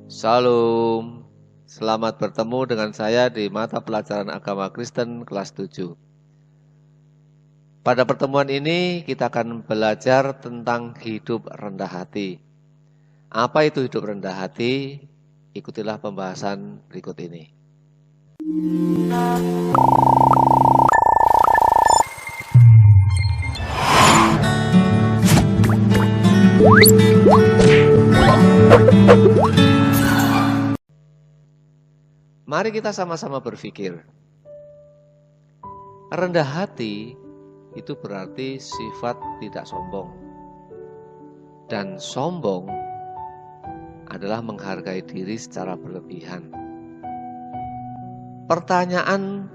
Salam, selamat bertemu dengan saya di mata pelajaran agama Kristen kelas 7. Pada pertemuan ini kita akan belajar tentang hidup rendah hati. Apa itu hidup rendah hati? Ikutilah pembahasan berikut ini. Mari kita sama-sama berpikir. Rendah hati itu berarti sifat tidak sombong. Dan sombong adalah menghargai diri secara berlebihan. Pertanyaan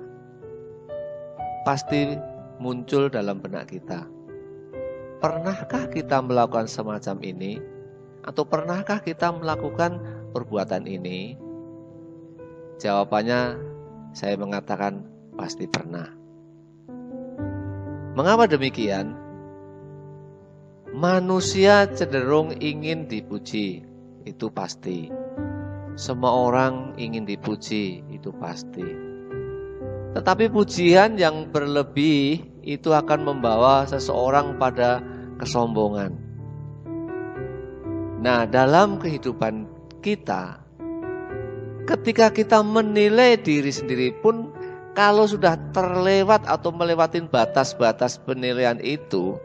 pasti muncul dalam benak kita. Pernahkah kita melakukan semacam ini? Atau pernahkah kita melakukan perbuatan ini? Jawabannya saya mengatakan pasti pernah. Mengapa demikian? Manusia cenderung ingin dipuji, itu pasti. Semua orang ingin dipuji, itu pasti. Tetapi pujian yang berlebih itu akan membawa seseorang pada kesombongan. Nah, dalam kehidupan kita, ketika kita menilai diri sendiri pun, kalau sudah terlewat atau melewati batas-batas penilaian itu,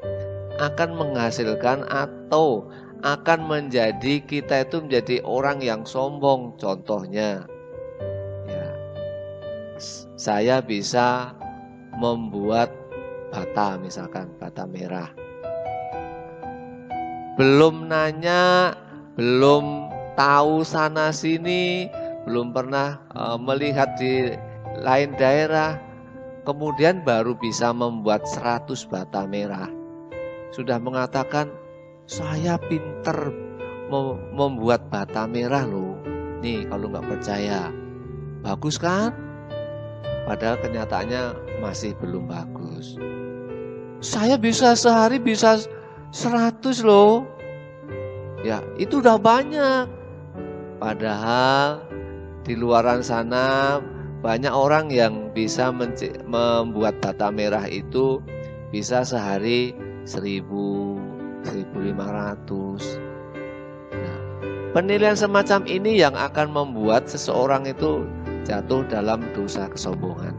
akan menghasilkan atau akan menjadi kita itu menjadi orang yang sombong. Contohnya, ya, saya bisa membuat bata, misalkan bata merah. Belum nanya, belum tahu sana sini, belum pernah melihat di lain daerah, kemudian baru bisa membuat 100 bata merah. Sudah mengatakan, saya pinter membuat bata merah loh. Nih kalau nggak percaya, bagus kan? Padahal kenyataannya masih belum bagus. Saya bisa sehari bisa 100 loh. Ya itu udah banyak. Padahal di luaran sana banyak orang yang bisa membuat bata merah itu bisa sehari 1000, 1500. Nah, penilaian semacam ini yang akan membuat seseorang itu jatuh dalam dosa kesombongan.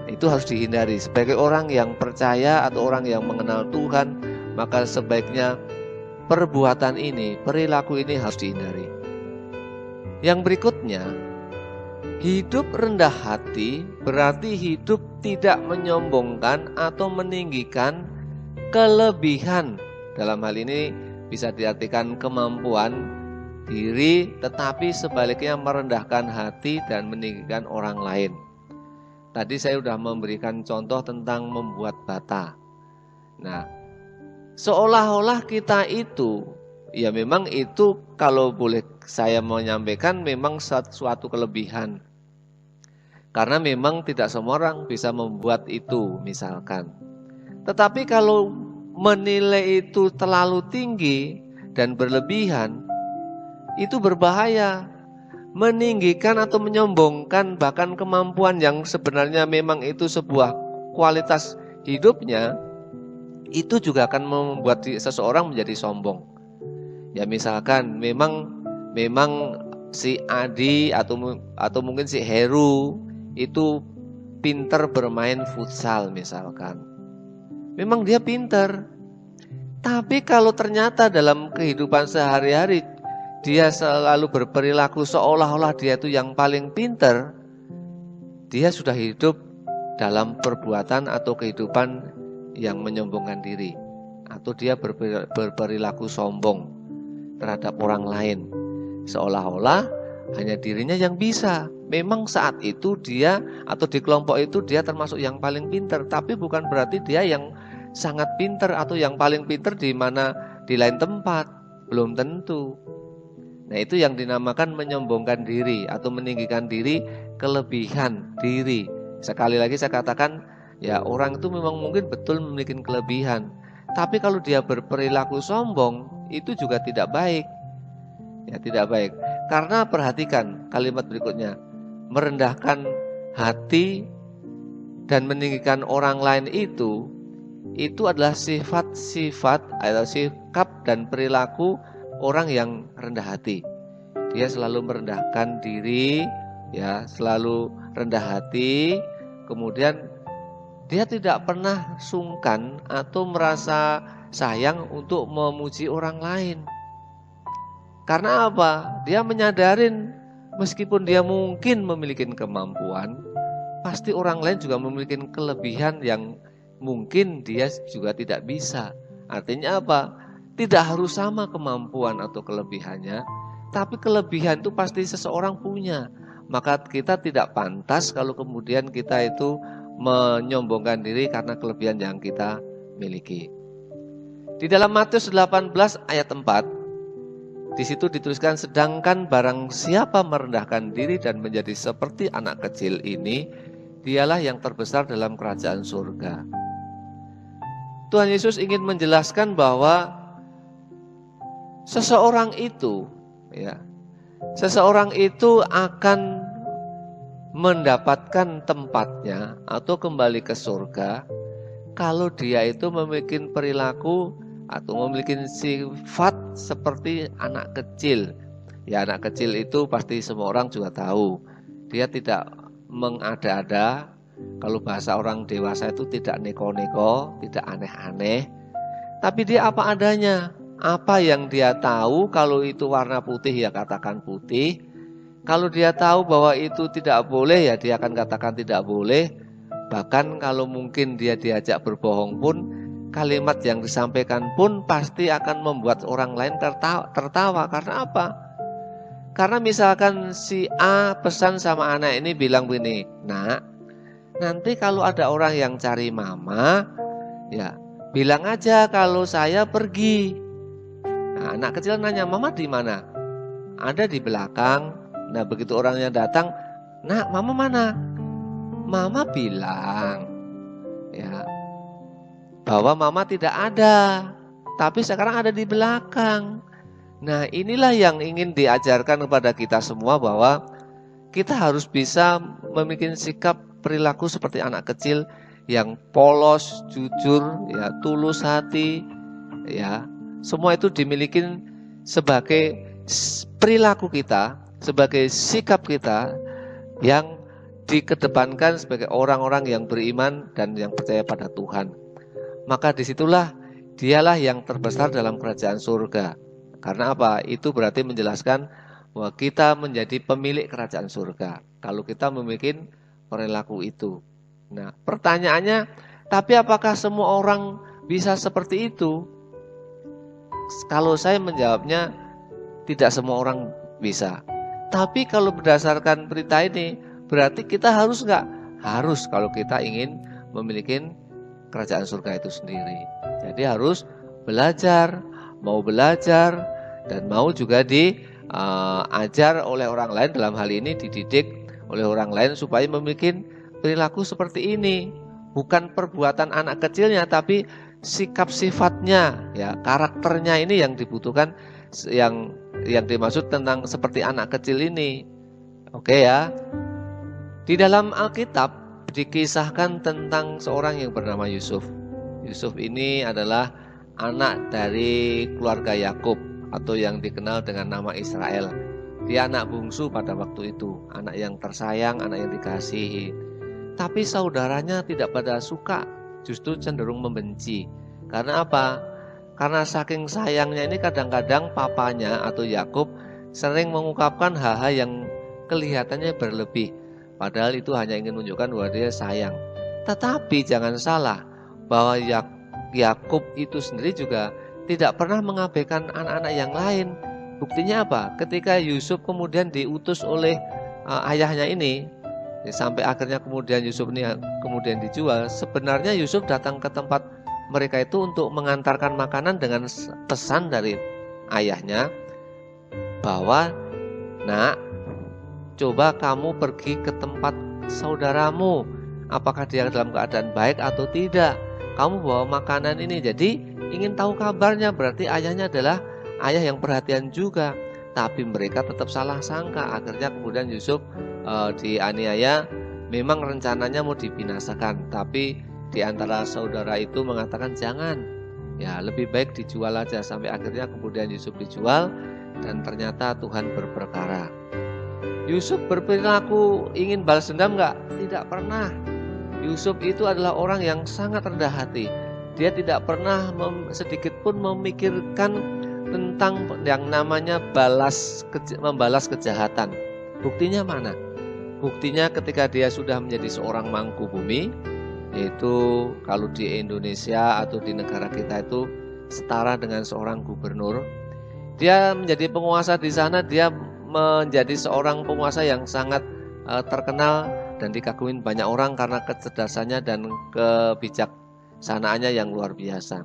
Itu harus dihindari. Sebagai orang yang percaya atau orang yang mengenal Tuhan, maka sebaiknya perbuatan ini, perilaku ini harus dihindari. Yang berikutnya, hidup rendah hati berarti hidup tidak menyombongkan atau meninggikan kelebihan. Dalam hal ini bisa diartikan kemampuan diri, tetapi sebaliknya merendahkan hati dan meninggikan orang lain. Tadi saya sudah memberikan contoh tentang membuat bata. Nah, seolah-olah kita itu, ya memang itu kalau boleh saya menyampaikan memang suatu kelebihan. Karena memang tidak semua orang bisa membuat itu misalkan. Tetapi kalau menilai itu terlalu tinggi dan berlebihan, itu berbahaya. Meninggikan atau menyombongkan bahkan kemampuan yang sebenarnya memang itu sebuah kualitas hidupnya, itu juga akan membuat seseorang menjadi sombong. Ya misalkan memang si Adi atau mungkin si Heru itu pinter bermain futsal misalkan. Memang dia pinter. Tapi kalau ternyata dalam kehidupan sehari-hari dia selalu berperilaku seolah-olah dia itu yang paling pinter, dia sudah hidup dalam perbuatan atau kehidupan yang menyombongkan diri, atau dia berperilaku sombong terhadap orang lain, seolah-olah hanya dirinya yang bisa. Memang saat itu dia atau di kelompok itu dia termasuk yang paling pinter, tapi bukan berarti dia yang sangat pinter atau yang paling pinter di mana di lain tempat, belum tentu. Nah itu yang dinamakan menyombongkan diri atau meninggikan diri, kelebihan diri. Sekali lagi saya katakan, ya orang itu memang mungkin betul memiliki kelebihan, tapi kalau dia berperilaku sombong, itu juga tidak baik. Ya tidak baik. Karena perhatikan kalimat berikutnya, merendahkan hati dan meninggikan orang lain itu adalah sifat-sifat atau sikap dan perilaku orang yang rendah hati. Dia selalu merendahkan diri, ya, selalu rendah hati. Kemudian dia tidak pernah sungkan atau merasa sayang untuk memuji orang lain. Karena apa? Dia menyadarin meskipun dia mungkin memiliki kemampuan, pasti orang lain juga memiliki kelebihan yang mungkin dia juga tidak bisa. Artinya apa? Tidak harus sama kemampuan atau kelebihannya, tapi kelebihan itu pasti seseorang punya. Maka kita tidak pantas kalau kemudian kita itu menyombongkan diri karena kelebihan yang kita miliki. Di dalam Matius 18 ayat 4, di situ dituliskan, sedangkan barang siapa merendahkan diri dan menjadi seperti anak kecil ini, dialah yang terbesar dalam kerajaan surga. Tuhan Yesus ingin menjelaskan bahwa seseorang itu akan mendapatkan tempatnya atau kembali ke surga kalau dia itu memiliki perilaku atau memiliki sifat seperti anak kecil. Ya, anak kecil itu pasti semua orang juga tahu. Dia tidak mengada-ada. Kalau bahasa orang dewasa itu tidak neko-neko, tidak aneh-aneh. Tapi dia apa adanya. Apa yang dia tahu, kalau itu warna putih ya katakan putih. Kalau dia tahu bahwa itu tidak boleh ya dia akan katakan tidak boleh. Bahkan kalau mungkin dia diajak berbohong pun, kalimat yang disampaikan pun pasti akan membuat orang lain tertawa. Karena apa? Karena misalkan si A pesan sama anak ini bilang begini, "Nak, nanti kalau ada orang yang cari mama, ya bilang aja kalau saya pergi." Nah, anak kecil nanya, "Mama di mana?" "Ada di belakang." Nah, begitu orangnya datang, "Nak, mama mana?" "Mama bilang bahwa mama tidak ada, tapi sekarang ada di belakang." Nah, inilah yang ingin diajarkan kepada kita semua, bahwa kita harus bisa memiliki sikap perilaku seperti anak kecil yang polos, jujur, ya, tulus hati, ya. Semua itu dimiliki sebagai perilaku kita, sebagai sikap kita yang dikedepankan sebagai orang-orang yang beriman dan yang percaya pada Tuhan. Maka disitulah dialah yang terbesar dalam kerajaan surga. Karena apa? Itu berarti menjelaskan bahwa kita menjadi pemilik kerajaan surga kalau kita memiliki perilaku itu. Nah, pertanyaannya, tapi apakah semua orang bisa seperti itu? Kalau saya menjawabnya, tidak semua orang bisa. Tapi kalau berdasarkan berita ini, berarti kita harus nggak? Harus, kalau kita ingin memiliki kerajaan surga itu sendiri. Jadi harus belajar, dan mau juga diajar oleh orang lain, dalam hal ini dididik oleh orang lain supaya memiliki perilaku seperti ini. Bukan perbuatan anak kecilnya, tapi sikap sifatnya, ya, karakternya ini yang dibutuhkan, yang dimaksud tentang seperti anak kecil ini. Oke ya. Di dalam Alkitab dikisahkan tentang seorang yang bernama Yusuf. Yusuf ini adalah anak dari keluarga Yakub atau yang dikenal dengan nama Israel. Dia anak bungsu pada waktu itu, anak yang tersayang, anak yang dikasihi. Tapi saudaranya tidak pada suka, justru cenderung membenci. Karena apa? Karena saking sayangnya ini kadang-kadang papanya atau Yakub sering mengungkapkan hal-hal yang kelihatannya berlebih. Padahal itu hanya ingin menunjukkan bahwa dia sayang. Tetapi jangan salah, bahwa Yakub itu sendiri juga tidak pernah mengabaikan anak-anak yang lain. Buktinya apa? Ketika Yusuf kemudian diutus oleh ayahnya ini, sampai akhirnya kemudian Yusuf ini kemudian dijual. Sebenarnya Yusuf datang ke tempat mereka itu untuk mengantarkan makanan dengan pesan dari ayahnya bahwa, "Nak, coba kamu pergi ke tempat saudaramu, apakah dia dalam keadaan baik atau tidak. Kamu bawa makanan ini." Jadi ingin tahu kabarnya, berarti ayahnya adalah ayah yang perhatian juga. tapi mereka tetap salah sangka. Akhirnya kemudian Yusuf dianiaya. Memang rencananya mau dibinasakan, tapi di antara saudara itu mengatakan jangan, ya lebih baik dijual aja. Sampai akhirnya kemudian Yusuf dijual dan ternyata Tuhan berperkara. Yusuf berperilaku ingin balas dendam enggak? Tidak pernah. Yusuf itu adalah orang yang sangat rendah hati. Dia tidak pernah sedikit pun memikirkan tentang yang namanya membalas kejahatan. Buktinya mana? Buktinya ketika dia sudah menjadi seorang mangku bumi, yaitu kalau di Indonesia atau di negara kita itu setara dengan seorang gubernur. Dia menjadi penguasa di sana, dia menjadi seorang penguasa yang sangat terkenal dan dikagumin banyak orang karena kecerdasannya dan kebijaksanaannya yang luar biasa.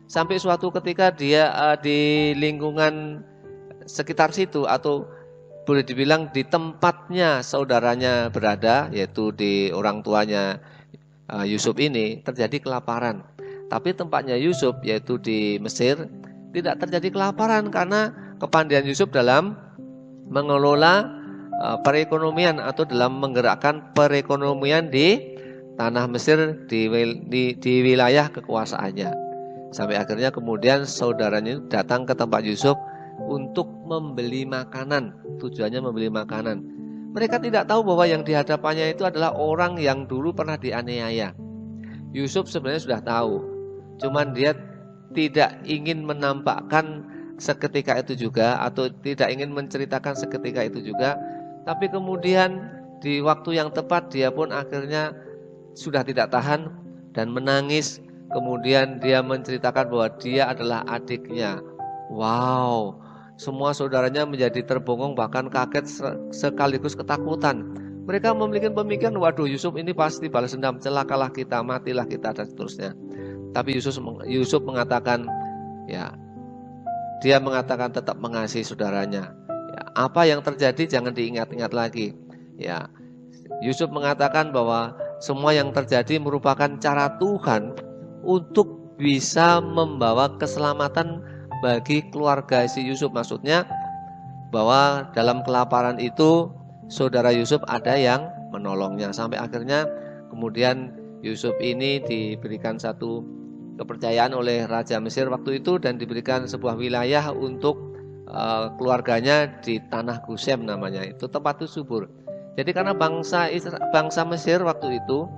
Sampai suatu ketika dia di lingkungan sekitar situ atau boleh dibilang di tempatnya saudaranya berada, yaitu di orang tuanya Yusuf ini terjadi kelaparan. Tapi tempatnya Yusuf yaitu di Mesir tidak terjadi kelaparan karena kepandaian Yusuf dalam mengelola perekonomian atau dalam menggerakkan perekonomian di tanah Mesir di wilayah kekuasaannya. Sampai akhirnya kemudian saudaranya datang ke tempat Yusuf untuk membeli makanan. Tujuannya membeli makanan. Mereka tidak tahu bahwa yang dihadapannya itu adalah orang yang dulu pernah dianiaya. Yusuf sebenarnya sudah tahu, cuman dia tidak ingin menampakkan seketika itu juga atau tidak ingin menceritakan seketika itu juga. Tapi kemudian di waktu yang tepat dia pun akhirnya sudah tidak tahan dan menangis. Kemudian dia menceritakan bahwa dia adalah adiknya. Wow, semua saudaranya menjadi terbongong bahkan kaget sekaligus ketakutan. Mereka memiliki pemikiran, waduh Yusuf ini pasti balas dendam, celakalah kita, matilah kita dan seterusnya. Tapi Yusuf mengatakan, ya, dia mengatakan tetap mengasihi saudaranya. Ya, apa yang terjadi jangan diingat-ingat lagi. Ya, Yusuf mengatakan bahwa semua yang terjadi merupakan cara Tuhan untuk bisa membawa keselamatan bagi keluarga si Yusuf. Maksudnya bahwa dalam kelaparan itu saudara Yusuf ada yang menolongnya. Sampai akhirnya kemudian Yusuf ini diberikan satu kepercayaan oleh Raja Mesir waktu itu dan diberikan sebuah wilayah untuk keluarganya di tanah Gosem namanya. Itu tempat itu subur. Jadi karena bangsa Mesir waktu itu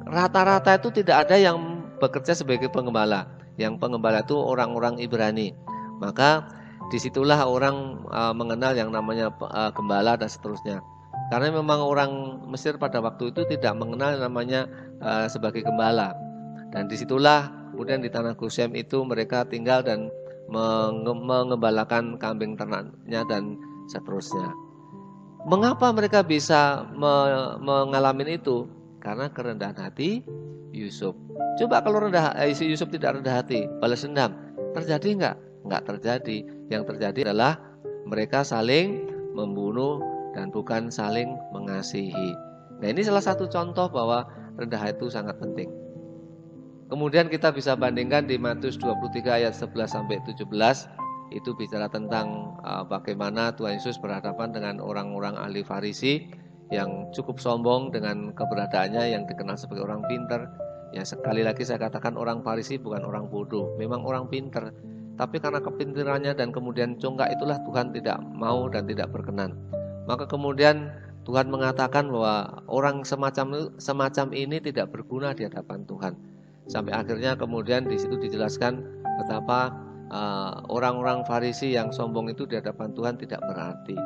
rata-rata itu tidak ada yang bekerja sebagai pengembala. Yang pengembala itu orang-orang Ibrani. Maka disitulah orang mengenal yang namanya gembala dan seterusnya. Karena memang orang Mesir pada waktu itu tidak mengenal namanya sebagai gembala. Dan disitulah kemudian di tanah Gosem itu mereka tinggal dan mengembalakan kambing ternaknya dan seterusnya. Mengapa mereka bisa mengalami itu? Karena kerendahan hati Yusuf. Coba kalau Yusuf tidak rendah hati, balas dendam, terjadi enggak? Enggak terjadi. Yang terjadi adalah mereka saling membunuh dan bukan saling mengasihi. Nah, ini salah satu contoh bahwa rendah hati itu sangat penting. Kemudian kita bisa bandingkan di Matius 23 ayat 11 sampai 17. Itu bicara tentang bagaimana Tuhan Yesus berhadapan dengan orang-orang ahli Farisi yang cukup sombong dengan keberadaannya yang dikenal sebagai orang pintar. Ya, sekali lagi saya katakan orang Farisi bukan orang bodoh, memang orang pintar. Tapi karena kepintarannya dan kemudian congkak itulah Tuhan tidak mau dan tidak berkenan. Maka kemudian Tuhan mengatakan bahwa orang semacam ini tidak berguna di hadapan Tuhan. Sampai akhirnya kemudian di situ dijelaskan betapa orang-orang Farisi yang sombong itu di hadapan Tuhan tidak berarti.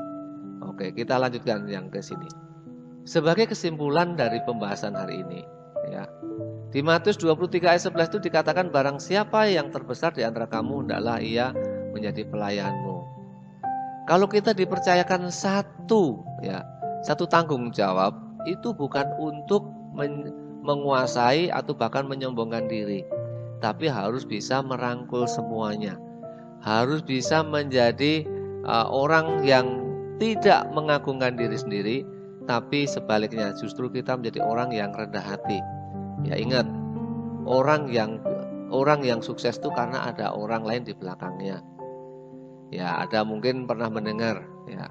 Oke, kita lanjutkan yang ke sini. Sebagai kesimpulan dari pembahasan hari ini, ya. Di Matius 23 ayat 11 itu dikatakan barang siapa yang terbesar di antara kamu hendaklah ia menjadi pelayanmu. Kalau kita dipercayakan satu tanggung jawab itu bukan untuk menguasai atau bahkan menyombongkan diri, tapi harus bisa merangkul semuanya. Harus bisa menjadi orang yang tidak mengagungkan diri sendiri, tapi sebaliknya justru kita menjadi orang yang rendah hati. Ya, ingat, orang yang sukses itu karena ada orang lain di belakangnya. Ya, ada mungkin pernah mendengar ya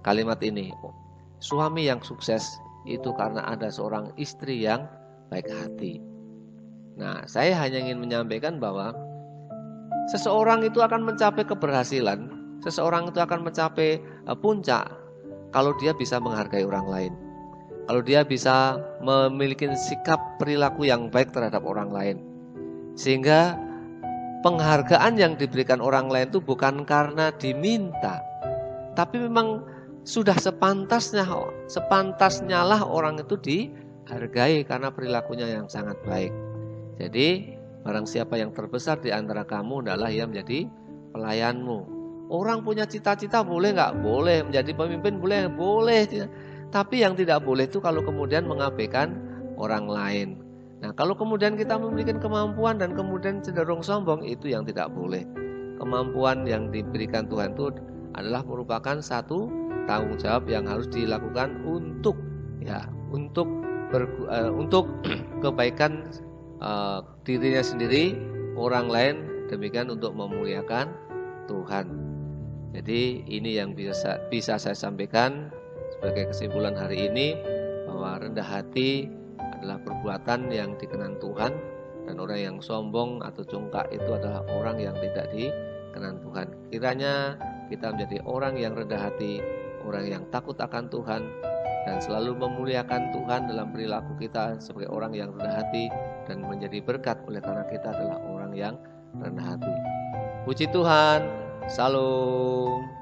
kalimat ini. Suami yang sukses itu karena ada seorang istri yang baik hati. Nah, saya hanya ingin menyampaikan bahwa seseorang itu akan mencapai keberhasilan, seseorang itu akan mencapai puncak kalau dia bisa menghargai orang lain. Kalau dia bisa memiliki sikap perilaku yang baik terhadap orang lain. Sehingga penghargaan yang diberikan orang lain itu bukan karena diminta, tapi memang sudah sepantasnya lah orang itu dihargai karena perilakunya yang sangat baik. Jadi barang siapa yang terbesar di antara kamu adalah yang menjadi pelayanmu. Orang punya cita-cita boleh nggak? Boleh. Menjadi pemimpin boleh? Boleh. Tapi yang tidak boleh itu kalau kemudian mengabaikan orang lain. Nah, kalau kemudian kita memiliki kemampuan dan kemudian cenderung sombong, itu yang tidak boleh. Kemampuan yang diberikan Tuhan itu adalah merupakan satu tanggung jawab yang harus dilakukan untuk kebaikan dirinya sendiri, orang lain, demikian untuk memuliakan Tuhan. Jadi ini yang bisa saya sampaikan sebagai kesimpulan hari ini, bahwa rendah hati adalah perbuatan yang dikenan Tuhan, dan orang yang sombong atau congkak itu adalah orang yang tidak dikenan Tuhan. Kiranya kita menjadi orang yang rendah hati, orang yang takut akan Tuhan, dan selalu memuliakan Tuhan dalam perilaku kita sebagai orang yang rendah hati, dan menjadi berkat oleh karena kita adalah orang yang rendah hati. Puji Tuhan, salam.